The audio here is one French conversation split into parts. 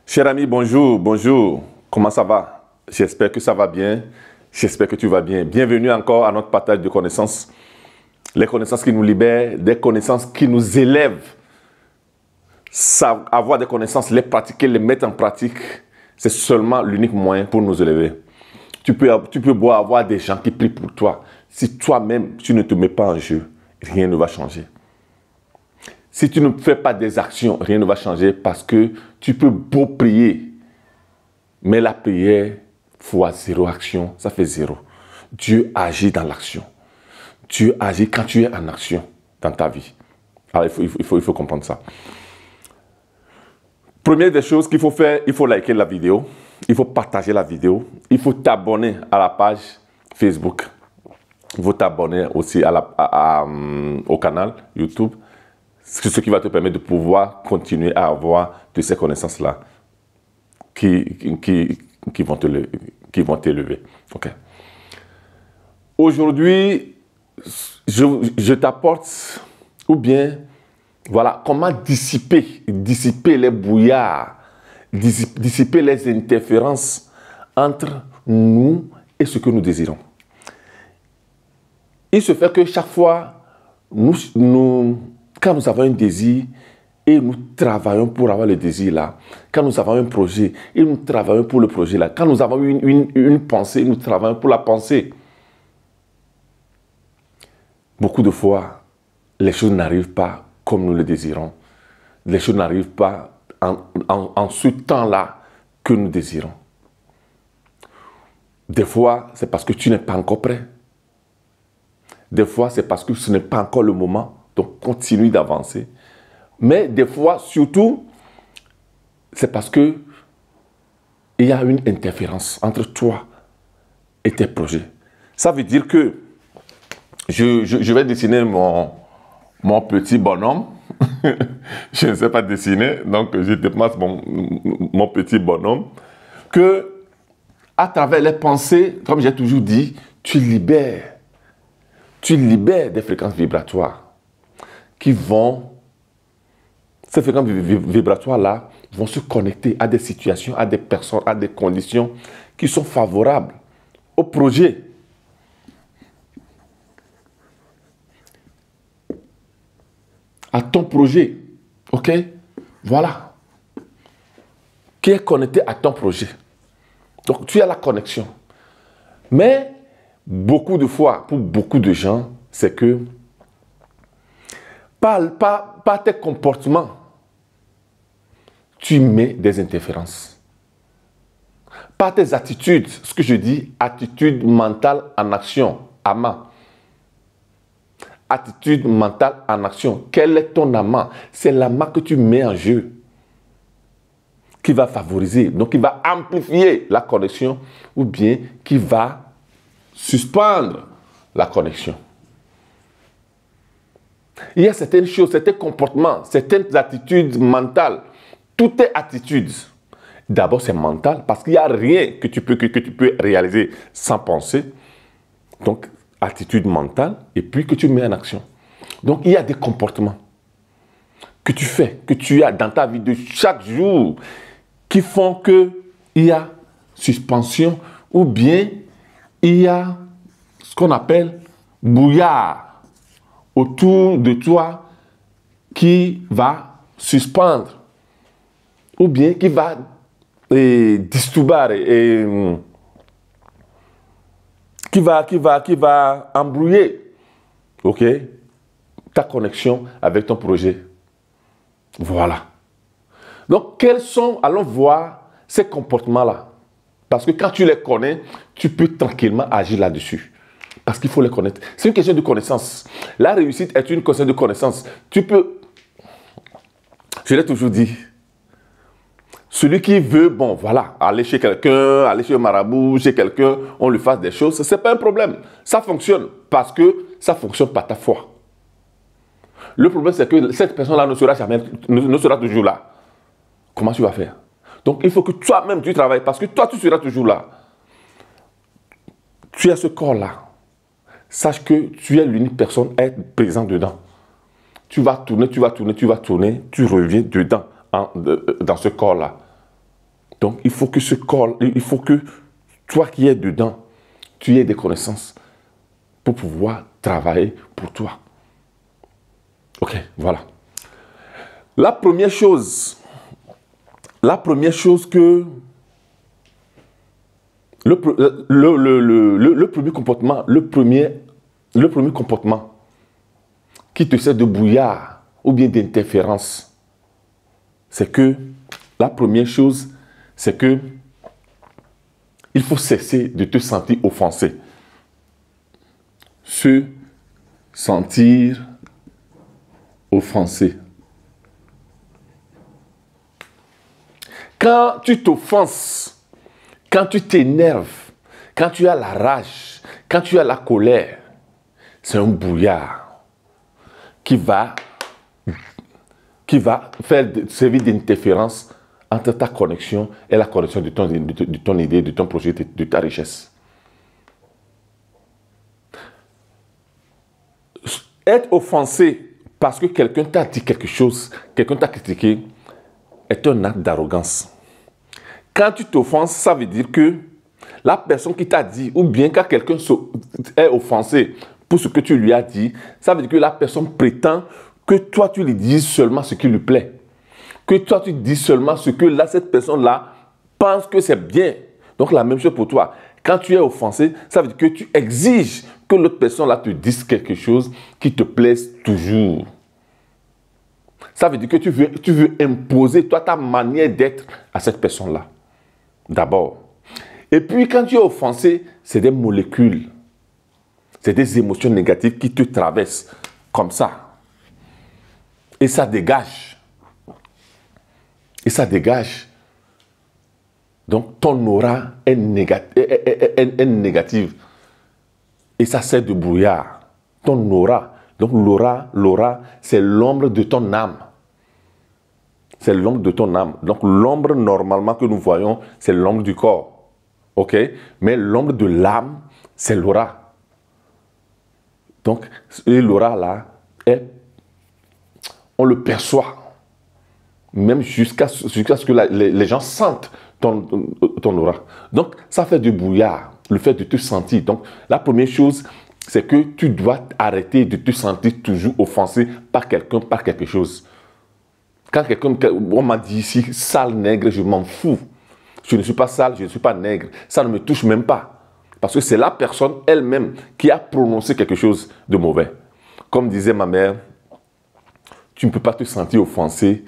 Cher ami, bonjour, bonjour. Comment ça va? J'espère que ça va bien. J'espère que tu vas bien. Bienvenue encore à notre partage de connaissances. Les connaissances qui nous libèrent, des connaissances qui nous élèvent. Avoir des connaissances, les pratiquer, les mettre en pratique, c'est seulement l'unique moyen pour nous élever. Tu peux beau avoir des gens qui prient pour toi. Si toi-même, tu ne te mets pas en jeu, rien ne va changer. Si tu ne fais pas des actions, rien ne va changer parce que tu peux beau prier, mais la prière fois zéro action, ça fait zéro. Dieu agit dans l'action. Dieu agit quand tu es en action dans ta vie. Alors il faut comprendre ça. Première des choses qu'il faut faire, il faut liker la vidéo, il faut partager la vidéo, il faut t'abonner à la page Facebook, il faut t'abonner aussi au canal YouTube. C'est ce qui va te permettre de pouvoir continuer à avoir de ces connaissances-là qui vont t'élever. Okay. Aujourd'hui, je t'apporte, ou bien, voilà, comment dissiper les brouillards, dissiper les interférences entre nous et ce que nous désirons. Il se fait que chaque fois, quand nous avons un désir et nous travaillons pour avoir le désir là, quand nous avons un projet et nous travaillons pour le projet là, quand nous avons une pensée, nous travaillons pour la pensée. Beaucoup de fois, les choses n'arrivent pas comme nous le désirons. Les choses n'arrivent pas en ce temps-là que nous désirons. Des fois, c'est parce que tu n'es pas encore prêt. Des fois, c'est parce que ce n'est pas encore le moment. Donc, continue d'avancer. Mais des fois, surtout, c'est parce que il y a une interférence entre toi et tes projets. Ça veut dire que je vais dessiner mon petit bonhomme. Je ne sais pas dessiner, donc je te passe mon petit bonhomme. Que, à travers les pensées, comme j'ai toujours dit, tu libères des fréquences vibratoires qui vont, ces fréquences vibratoires-là vont se connecter à des situations, à des personnes, à des conditions qui sont favorables au projet. À ton projet, ok? Voilà. Qui est connecté à ton projet. Donc, tu as la connexion. Mais, beaucoup de fois, pour beaucoup de gens, c'est que par tes comportements, tu mets des interférences. Par tes attitudes, ce que je dis, attitude mentale en action, AMA. Attitude mentale en action. Quel est ton AMA? C'est l'AMA que tu mets en jeu, qui va favoriser, donc qui va amplifier la connexion ou bien qui va suspendre la connexion. Il y a certaines choses, certains comportements, certaines attitudes mentales. Tout est attitude. D'abord, c'est mental parce qu'il n'y a rien que tu peux réaliser sans penser. Donc, attitude mentale et puis que tu mets en action. Donc, il y a des comportements que tu fais, que tu as dans ta vie de chaque jour qui font qu'il y a suspension ou bien il y a ce qu'on appelle brouillard autour de toi qui va suspendre ou bien qui va disturber qui va embrouiller, ok, ta connexion avec ton projet. Voilà. Donc, quels sont, allons voir ces comportements-là. Parce que quand tu les connais, tu peux tranquillement agir là-dessus. Parce qu'il faut les connaître. C'est une question de connaissance. La réussite est une question de connaissance. Tu peux, je l'ai toujours dit, celui qui veut, bon, voilà, aller chez quelqu'un, aller chez un marabout, chez quelqu'un, on lui fasse des choses, ce n'est pas un problème. Ça fonctionne parce que ça fonctionne par ta foi. Le problème, c'est que cette personne-là ne sera toujours là. Comment tu vas faire? Donc, il faut que toi-même, tu travailles parce que toi, tu seras toujours là. Tu as ce corps-là. Sache que tu es l'unique personne à être présent dedans. Tu vas tourner, tu reviens dedans, dans ce corps-là. Donc, il faut que ce corps, il faut que toi qui es dedans, tu aies des connaissances pour pouvoir travailler pour toi. Ok, voilà. La première chose que le premier comportement, le premier comportement qui te sert de brouillard ou bien d'interférence, c'est que la première chose, c'est que il faut cesser de te sentir offensé. Se sentir offensé. Quand tu t'offenses, quand tu t'énerves, quand tu as la rage, quand tu as la colère, c'est un brouillard qui va servir d'interférence entre ta connexion et la connexion de ton idée, de ton projet, de ta richesse. Être offensé parce que quelqu'un t'a dit quelque chose, quelqu'un t'a critiqué, est un acte d'arrogance. Quand tu t'offenses, ça veut dire que la personne qui t'a dit, ou bien quand quelqu'un est offensé pour ce que tu lui as dit, ça veut dire que la personne prétend que toi tu lui dises seulement ce qui lui plaît. Que toi tu dis seulement ce que cette personne-là pense que c'est bien. Donc la même chose pour toi. Quand tu es offensé, ça veut dire que tu exiges que l'autre personne-là te dise quelque chose qui te plaise toujours. Ça veut dire que tu veux imposer toi ta manière d'être à cette personne-là. D'abord. Et puis quand tu es offensé, c'est des molécules. C'est des émotions négatives qui te traversent comme ça. Et ça dégage. Et ça dégage. Donc ton aura est négative. Et ça sert de brouillard. Ton aura. Donc l'aura, c'est l'ombre de ton âme. C'est l'ombre de ton âme. Donc l'ombre normalement que nous voyons, c'est l'ombre du corps. Ok? Mais l'ombre de l'âme, c'est l'aura. Donc l'aura là, on le perçoit. Même jusqu'à ce que les gens sentent ton aura. Donc ça fait du brouillard. Le fait de te sentir. Donc la première chose, c'est que tu dois arrêter de te sentir toujours offensé par quelqu'un, par quelque chose. Quand on m'a dit ici, sale, nègre, je m'en fous. Je ne suis pas sale, je ne suis pas nègre. Ça ne me touche même pas. Parce que c'est la personne elle-même qui a prononcé quelque chose de mauvais. Comme disait ma mère, tu ne peux pas te sentir offensé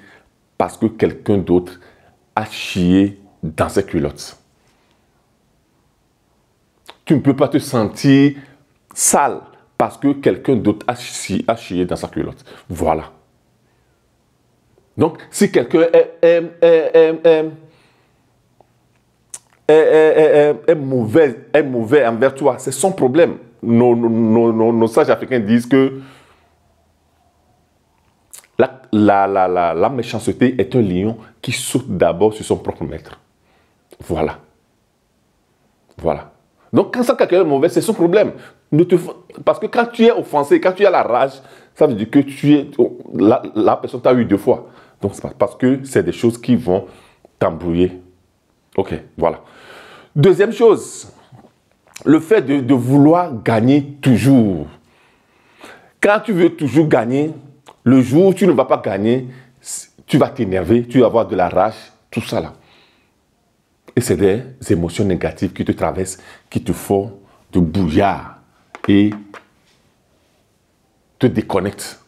parce que quelqu'un d'autre a chié dans ses culottes. Tu ne peux pas te sentir sale parce que quelqu'un d'autre a chié dans sa culotte. Voilà. Donc, si quelqu'un est mauvais envers toi, c'est son problème. Nos sages africains disent que la méchanceté est un lion qui saute d'abord sur son propre maître. Voilà. Voilà. Donc, quand quelqu'un est mauvais, c'est son problème. Parce que quand tu es offensé, quand tu as la rage, ça veut dire que la personne t'a eu 2 fois. Donc, c'est parce que c'est des choses qui vont t'embrouiller. Ok, voilà. Deuxième chose, le fait de vouloir gagner toujours. Quand tu veux toujours gagner, le jour où tu ne vas pas gagner, tu vas t'énerver, tu vas avoir de la rage, tout ça là. Et c'est des émotions négatives qui te traversent, qui te font de brouillard et te déconnectent.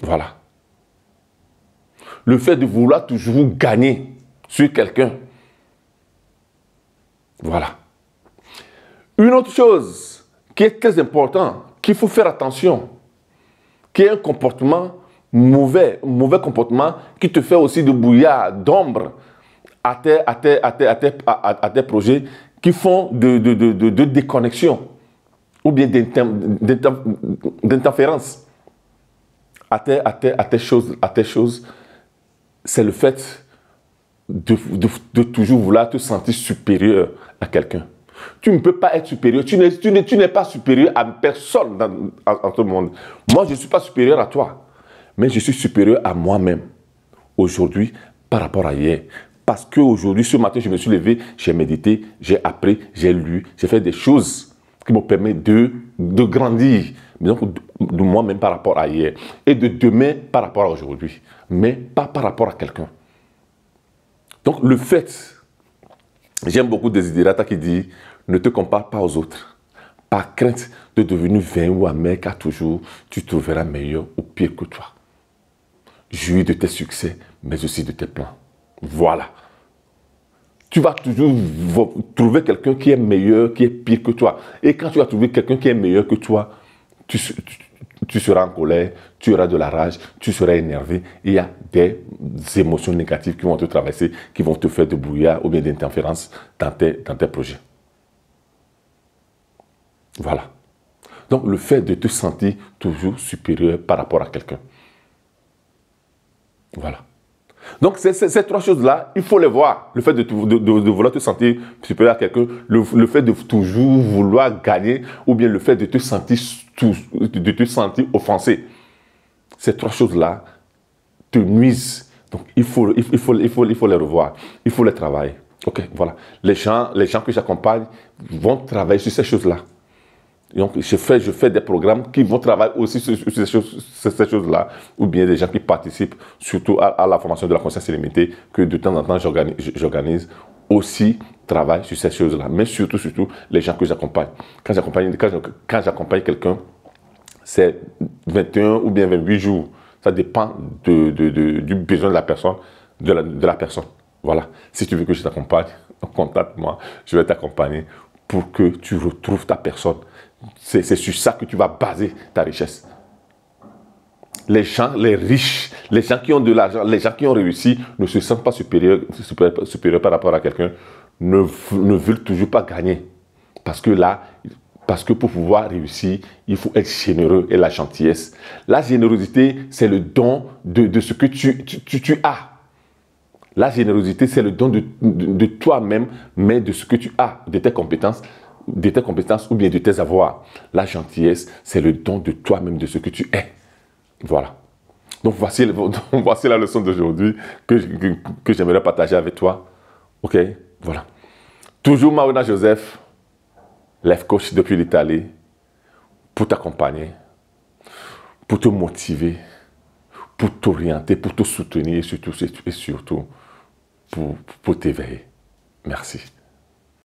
Voilà. Le fait de vouloir toujours gagner sur quelqu'un. Voilà. Une autre chose qui est très importante, qu'il faut faire attention, qui est un comportement mauvais comportement qui te fait aussi de brouillard, d'ombre à tes projets qui font de déconnexion ou bien d'interférence à tes choses, c'est le fait de toujours vouloir te sentir supérieur à quelqu'un. Tu ne peux pas être supérieur. Tu n'es pas supérieur à personne dans tout le monde. Moi, je ne suis pas supérieur à toi. Mais je suis supérieur à moi-même. Aujourd'hui, par rapport à hier. parce qu'aujourd'hui, ce matin, je me suis levé, j'ai médité, j'ai appris, j'ai lu, j'ai fait des choses qui me permettent de grandir, donc de moi-même par rapport à hier, et de demain par rapport à aujourd'hui, mais pas par rapport à quelqu'un. Donc le fait, j'aime beaucoup Desiderata qui dit, ne te compare pas aux autres, par crainte de devenir vain ou amer, car toujours tu trouveras meilleur ou pire que toi. Jouis de tes succès, mais aussi de tes plans. Voilà. Tu vas toujours trouver quelqu'un qui est meilleur, qui est pire que toi. Et quand tu vas trouver quelqu'un qui est meilleur que toi, tu seras en colère, tu auras de la rage, tu seras énervé. Il y a des émotions négatives qui vont te traverser, qui vont te faire de brouillard ou bien d'interférence dans tes projets. Voilà. Donc, le fait de te sentir toujours supérieur par rapport à quelqu'un. Voilà. Donc, ces trois choses-là, il faut les voir. Le fait de vouloir te sentir supérieur à quelqu'un, le fait de toujours vouloir gagner, ou bien le fait de te sentir offensé. Ces trois choses-là te nuisent. Donc, il faut les revoir. Il faut les travailler. Ok, voilà. Les gens que j'accompagne vont travailler sur ces choses-là. Donc, je fais des programmes qui vont travailler aussi sur ces choses-là, ou bien des gens qui participent surtout à la formation de la conscience illimitée, que de temps en temps j'organise aussi travail sur ces choses-là. Mais surtout les gens que j'accompagne. Quand j'accompagne quelqu'un, c'est 21 ou bien 28 jours. Ça dépend du besoin de la personne, de la personne. Voilà. Si tu veux que je t'accompagne, contacte-moi, je vais t'accompagner pour que tu retrouves ta personne. C'est sur ça que tu vas baser ta richesse. Les gens, les riches, les gens qui ont de l'argent, les gens qui ont réussi ne se sentent pas supérieurs par rapport à quelqu'un, ne veulent toujours pas gagner. Parce que pour pouvoir réussir, il faut être généreux et la gentillesse. La générosité, c'est le don de ce que tu as. La générosité, c'est le don de toi-même, mais de ce que tu as, de tes compétences ou bien de tes avoirs. La gentillesse, c'est le don de toi-même, de ce que tu es. Voilà. Donc, voici la leçon d'aujourd'hui que j'aimerais partager avec toi. OK? Voilà. Toujours Mauna Joseph, Life Coach depuis l'Italie, pour t'accompagner, pour te motiver, pour t'orienter, pour te soutenir et surtout pour t'éveiller. Merci.